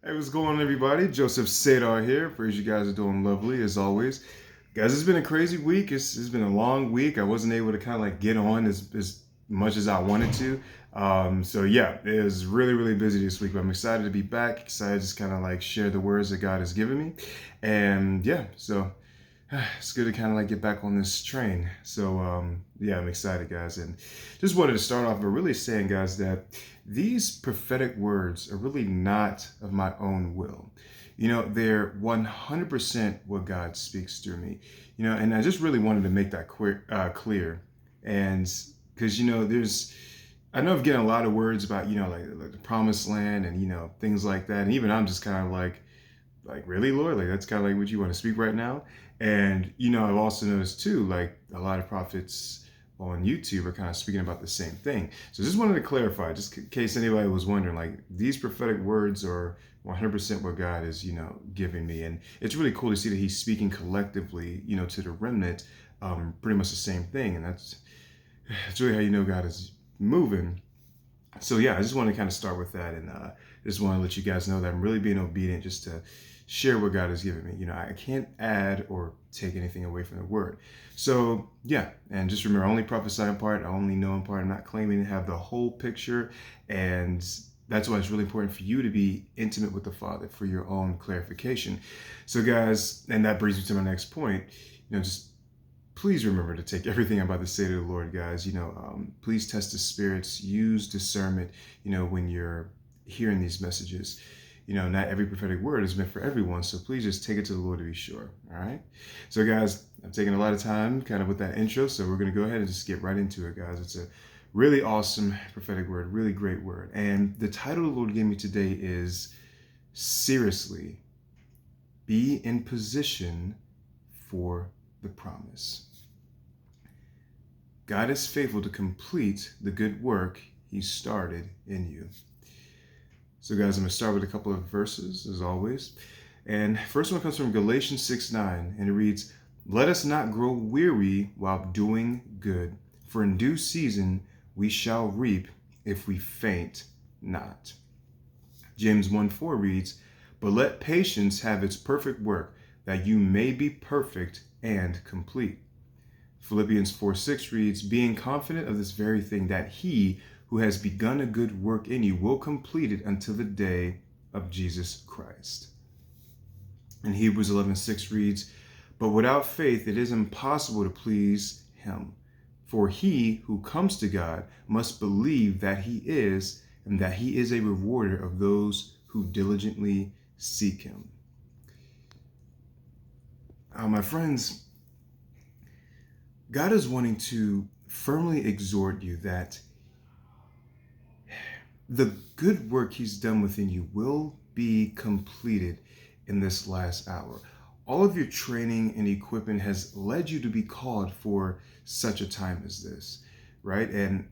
Hey, what's going on, everybody? Joseph Sadar here. Praise you guys are doing lovely as always. Guys, it's been a crazy week. It's been a long week. I wasn't able to kind of like get on as much as I wanted to. So yeah, it was really busy this week. But I'm excited to be back. Excited to just kind of like share the words that God has given me. And yeah, so it's good to kind of like get back on this train. So yeah, I'm excited, guys, and just wanted to start off by really saying, guys, that these prophetic words are really not of my own will. They're 100% what God speaks through me. And I just really wanted to make that clear, and because I know I'm getting a lot of words about like the promised land and things like that, and even I'm just kind of like really, Lord, like that's kind of like what you want to speak right now. And I've also noticed too, like a lot of prophets on YouTube are kind of speaking about the same thing. So just wanted to clarify, just in case anybody was wondering, like these prophetic words are 100% what God is giving me. And it's really cool to see that he's speaking collectively to the remnant, pretty much the same thing. And that's really how God is moving. So yeah, I just want to kind of start with that, and just want to let you guys know that I'm really being obedient just to share what God has given me. I can't add or take anything away from the word. So yeah, and just remember, I only prophesy in part, I only know in part. I'm not claiming to have the whole picture, and that's why it's really important for you to be intimate with the Father for your own clarification. So guys, and that brings me to my next point. Just please remember to take everything I'm about to say to the Lord, guys. Please test the spirits, use discernment, when you're hearing these messages. Not every prophetic word is meant for everyone, so please just take it to the Lord to be sure. All right. So, guys, I'm taking a lot of time kind of with that intro, so we're going to go ahead and just get right into it, guys. It's a really awesome prophetic word, really great word. And the title the Lord gave me today is Seriously, Be in Position for the Promise. God is faithful to complete the good work he started in you. So guys, I'm going to start with a couple of verses, as always. And first one comes from Galatians 6:9, and it reads, "Let us not grow weary while doing good, for in due season we shall reap if we faint not." James 1:4 reads, "But let patience have its perfect work, that you may be perfect and complete." Philippians 4:6 reads, "Being confident of this very thing, that he who has begun a good work in you will complete it until the day of Jesus Christ." And Hebrews 11:6 reads, "But without faith it is impossible to please him. For he who comes to God must believe that he is, and that he is a rewarder of those who diligently seek him." My friends, God is wanting to firmly exhort you that the good work he's done within you will be completed in this last hour. All of your training and equipment has led you to be called for such a time as this, right? And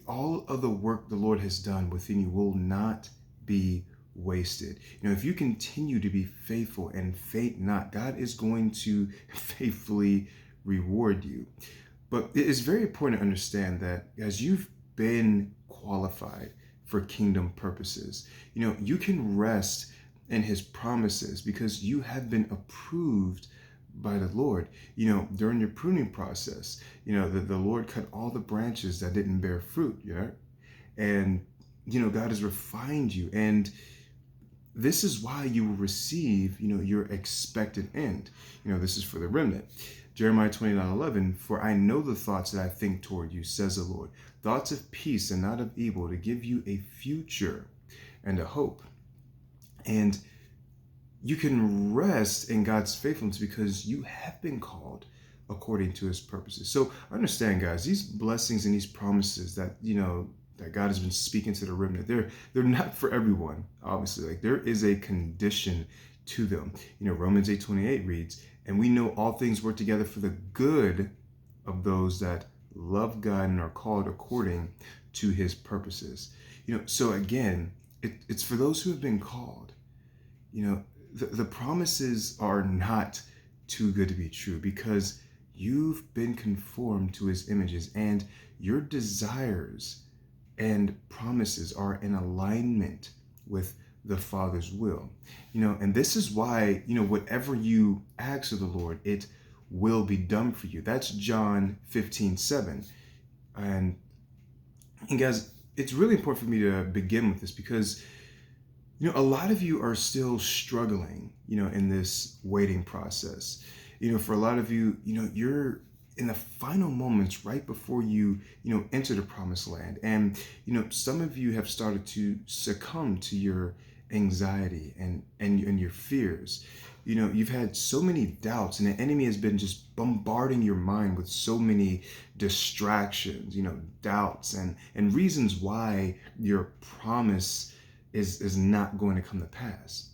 all of the work the Lord has done within you will not be wasted. If you continue to be faithful and faint not, God is going to faithfully reward you. But it is very important to understand that as you've been qualified for kingdom purposes, you can rest in his promises because you have been approved by the Lord. During your pruning process, the Lord cut all the branches that didn't bear fruit, and God has refined you, and this is why you will receive your expected end. This is for the remnant. Jeremiah 29:11, "For I know the thoughts that I think toward you, says the Lord, thoughts of peace and not of evil, to give you a future and a hope." And you can rest in God's faithfulness because you have been called according to his purposes. So understand, guys, these blessings and these promises that that God has been speaking to the remnant, they're not for everyone. Obviously, like there is a condition to them. Romans 8:28 reads, "And we know all things work together for the good of those that love God and are called according to his purposes." So again, it's for those who have been called. The promises are not too good to be true because you've been conformed to his images, and your desires and promises are in alignment with the Father's will. And this is why, whatever you ask of the Lord, it will be done for you. That's John 15:7. And guys, it's really important for me to begin with this because, a lot of you are still struggling, in this waiting process. For a lot of you, you're in the final moments right before you, enter the promised land. And, some of you have started to succumb to your anxiety and your fears. You've had so many doubts, and the enemy has been just bombarding your mind with so many distractions, doubts and reasons why your promise is not going to come to pass.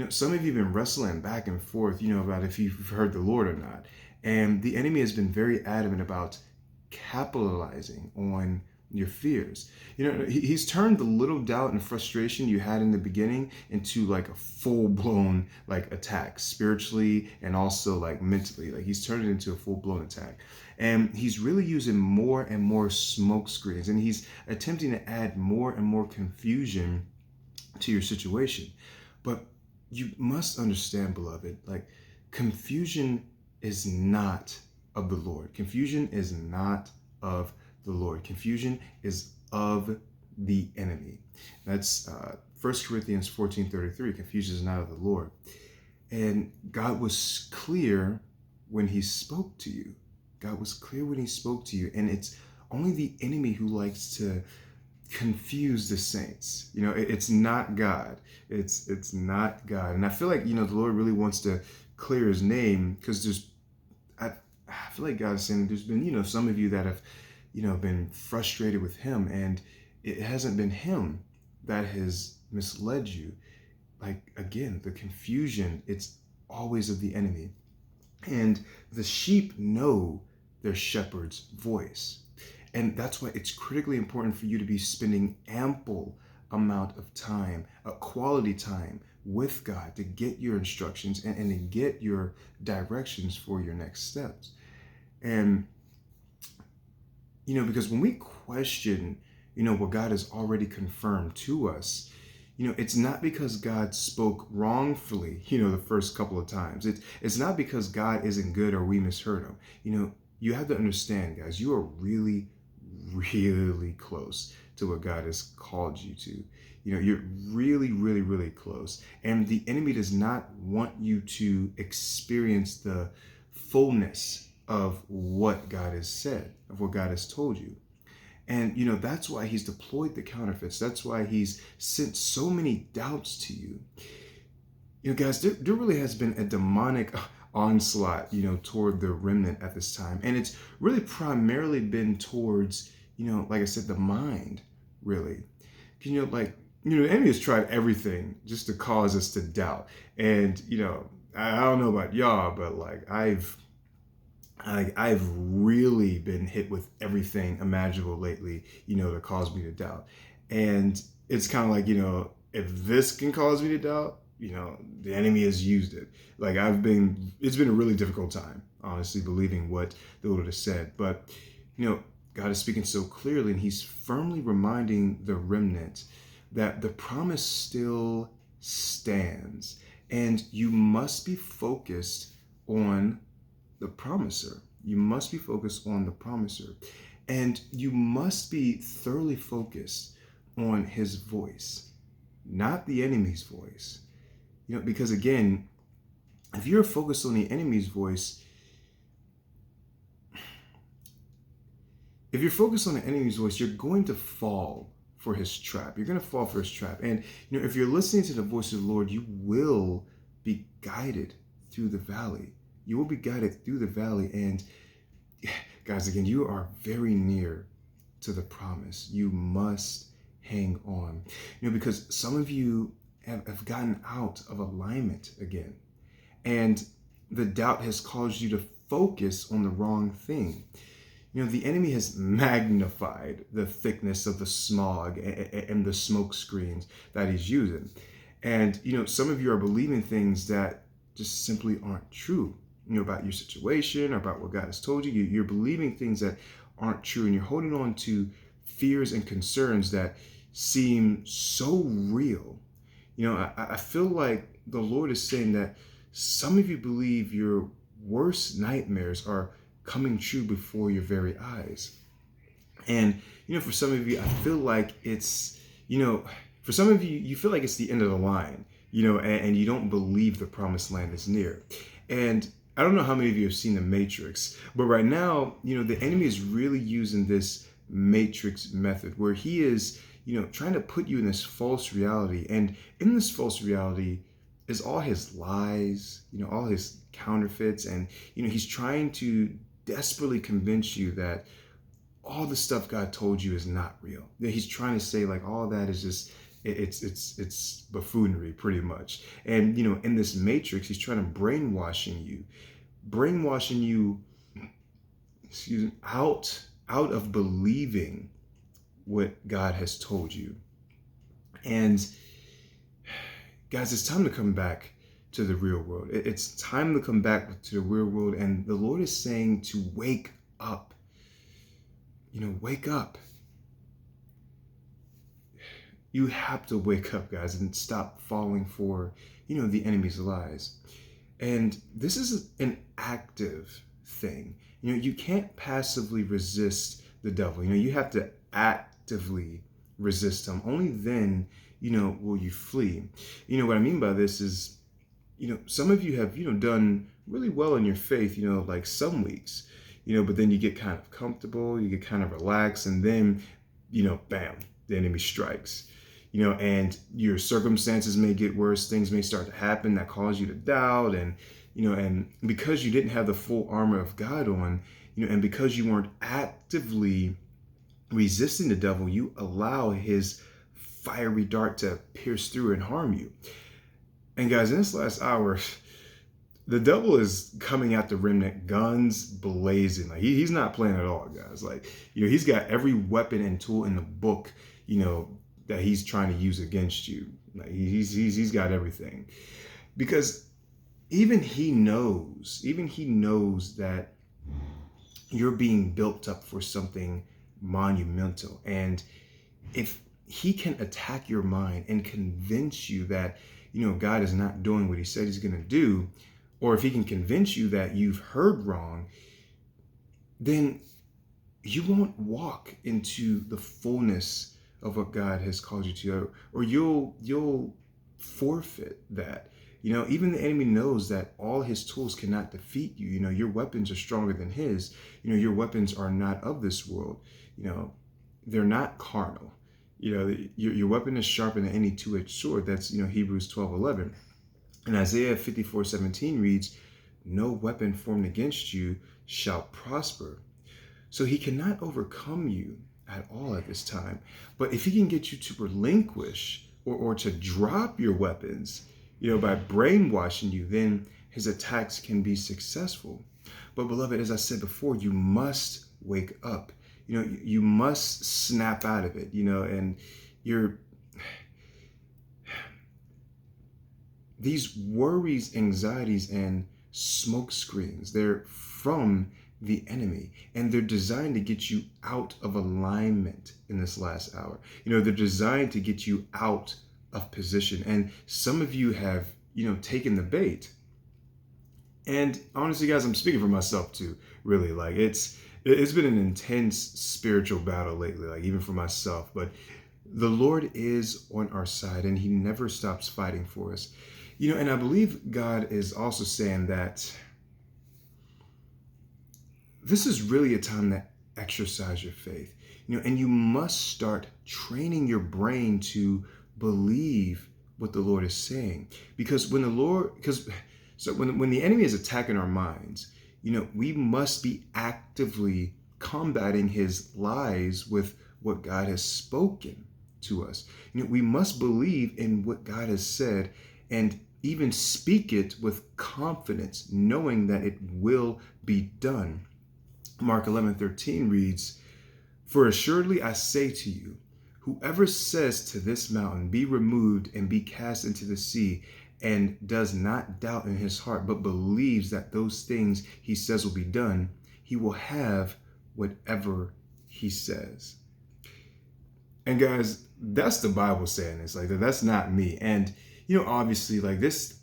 Some of you have been wrestling back and forth, about if you've heard the Lord or not. And the enemy has been very adamant about capitalizing on your fears. He's turned the little doubt and frustration you had in the beginning into like a full-blown like attack, spiritually and also like mentally. Like he's turned it into a full-blown attack. And he's really using more and more smoke screens, and he's attempting to add more and more confusion to your situation. But you must understand, beloved, like confusion is not of the Lord. Confusion is not of the Lord. Confusion is of the enemy. That's 1 Corinthians 14:33. Confusion is not of the Lord. And God was clear when he spoke to you. God was clear when he spoke to you. And it's only the enemy who likes to confuse the saints. It's not God. It's not God. And I feel like, the Lord really wants to clear his name, because I feel like God is saying there's been, some of you that have, been frustrated with him, and it hasn't been him that has misled you. Like, again, the confusion, it's always of the enemy. And the sheep know their shepherd's voice. And that's why it's critically important for you to be spending ample amount of time, quality time with God, to get your instructions and to get your directions for your next steps. And, because when we question, what God has already confirmed to us, it's not because God spoke wrongfully, the first couple of times. It's not because God isn't good or we misheard him. You have to understand, guys, you are really, really close to what God has called you to. You're really, really, really close. And the enemy does not want you to experience the fullness of what God has said, of what God has told you. And, that's why he's deployed the counterfeits. That's why he's sent so many doubts to you. Guys, there really has been a demonic onslaught, toward the remnant at this time. And it's really primarily been towards, like I said, the mind, really. The enemy has tried everything just to cause us to doubt. And, I don't know about y'all, but like I've really been hit with everything imaginable lately, to cause me to doubt. And it's kind of like, if this can cause me to doubt, the enemy has used it. Like it's been a really difficult time, honestly, believing what the Lord has said. But, God is speaking so clearly, and he's firmly reminding the remnant that the promise still stands. And you must be focused on the promiser. You must be focused on the promiser. And you must be thoroughly focused on his voice, not the enemy's voice. Because again, if you're focused on the enemy's voice, you're going to fall for his trap. You're going to fall for his trap. And, if you're listening to the voice of the Lord, you will be guided through the valley. You will be guided through the valley. And guys, again, you are very near to the promise. You must hang on. Because some of you have gotten out of alignment again. And the doubt has caused you to focus on the wrong thing. The enemy has magnified the thickness of the smog and the smoke screens that he's using. And, some of you are believing things that just simply aren't true, about your situation or about what God has told you. You're believing things that aren't true, and you're holding on to fears and concerns that seem so real, I feel like the Lord is saying that some of you believe your worst nightmares are coming true before your very eyes. And, for some of you, I feel like it's, for some of you, you feel like it's the end of the line, and you don't believe the promised land is near. And I don't know how many of you have seen The Matrix, but right now, the enemy is really using this matrix method where he is, trying to put you in this false reality. And in this false reality is all his lies, all his counterfeits. And, he's trying to desperately convince you that all the stuff God told you is not real. That he's trying to say like all that is just it's buffoonery pretty much. And in this matrix, he's trying to brainwashing you, excuse me, out of believing what God has told you. And guys, it's time to come back to the real world. It's time to come back to the real world. And the Lord is saying to wake up. Wake up. You have to wake up, guys, and stop falling for, the enemy's lies. And this is an active thing. You can't passively resist the devil. You have to actively resist him. Only then, will you flee. What I mean by this is, some of you have, done really well in your faith, like some weeks. But then you get kind of comfortable, you get kind of relaxed, and then, bam, the enemy strikes. And your circumstances may get worse, things may start to happen that cause you to doubt, and, and because you didn't have the full armor of God on, and because you weren't actively resisting the devil, you allow his fiery dart to pierce through and harm you. And guys, in this last hour, the devil is coming at the remnant, guns blazing. Like he's not playing at all, guys. Like, he's got every weapon and tool in the book, that he's trying to use against you. Like he's got everything. Because even he knows that you're being built up for something monumental. And if he can attack your mind and convince you that, God is not doing what he said he's going to do, or if he can convince you that you've heard wrong, then you won't walk into the fullness of what God has called you to, or you'll forfeit that. Even the enemy knows that all his tools cannot defeat you. Your weapons are stronger than his. Your weapons are not of this world. They're not carnal. Your weapon is sharper than any two-edged sword. That's, Hebrews 12:11. And Isaiah 54:17 reads, "No weapon formed against you shall prosper." So he cannot overcome you at all at this time. But if he can get you to relinquish or to drop your weapons, by brainwashing you, then his attacks can be successful. But beloved, as I said before, you must wake up. You must snap out of it, and these worries, anxieties, and smoke screens, they're from the enemy, and they're designed to get you out of alignment in this last hour. They're designed to get you out of position. And some of you have, taken the bait. And honestly, guys, I'm speaking for myself too, really. Like it's been an intense spiritual battle lately, like even for myself. But the Lord is on our side, and he never stops fighting for us. And I believe God is also saying that this is really a time to exercise your faith, and you must start training your brain to believe what the Lord is saying. Because when the enemy is attacking our minds, we must be actively combating his lies with what God has spoken to us. We must believe in what God has said and even speak it with confidence, knowing that it will be done. Mark 11:13 reads, "For assuredly I say to you, whoever says to this mountain, be removed and be cast into the sea, and does not doubt in his heart, but believes that those things he says will be done, he will have whatever he says." And guys, that's the Bible saying this. Like that's not me. And you know, obviously, like this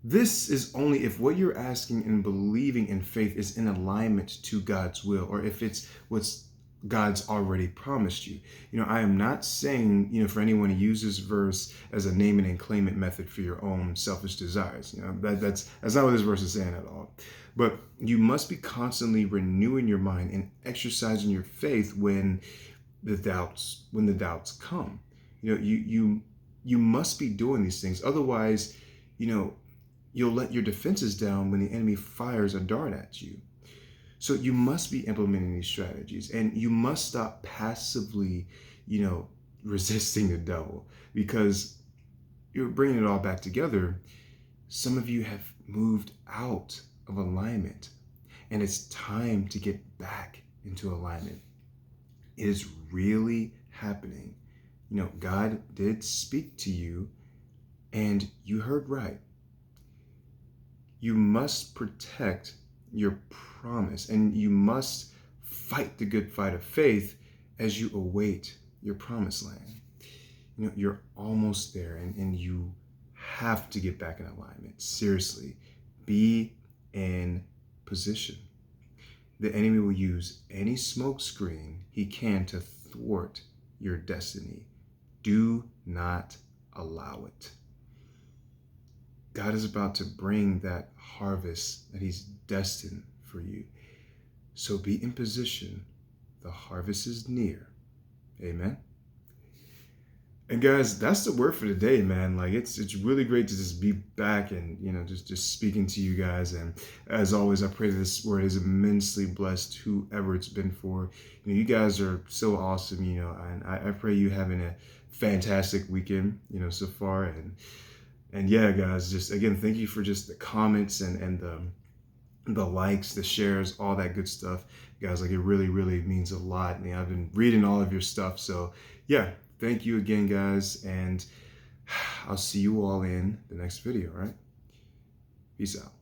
is only if what you're asking and believing in faith is in alignment to God's will, or if it's what's God's already promised you. You know, I am not saying, you know, for anyone to use this verse as a name it and claim it method for your own selfish desires. You know, that's not what this verse is saying at all. But you must be constantly renewing your mind and exercising your faith when the doubts come. You know, you must be doing these things. Otherwise, you know, you'll let your defenses down when the enemy fires a dart at you. So you must be implementing these strategies, and you must stop passively, you know, resisting the devil, because you're bringing it all back together. Some of you have moved out of alignment, and it's time to get back into alignment. It is really happening. You know, God did speak to you, and you heard right. You must protect your promise, and you must fight the good fight of faith as you await your promised land. You know, you're almost there, and you have to get back in alignment. Seriously, be in position. The enemy will use any smokescreen he can to thwart your destiny. Do not allow it. God is about to bring that harvest that he's destined for you. So be in position. The harvest is near. Amen. And guys, that's the word for today, man. Like it's really great to just be back and, you know, just speaking to you guys. And as always, I pray this word is immensely blessed whoever it's been for. You know, you guys are so awesome, you know, and I pray you having a fantastic weekend, you know, so far. And yeah, guys, just again, thank you for just the comments and the likes, the shares, all that good stuff. Guys, like it really, really means a lot. And I've been reading all of your stuff. So yeah, thank you again, guys. And I'll see you all in the next video, all right? Peace out.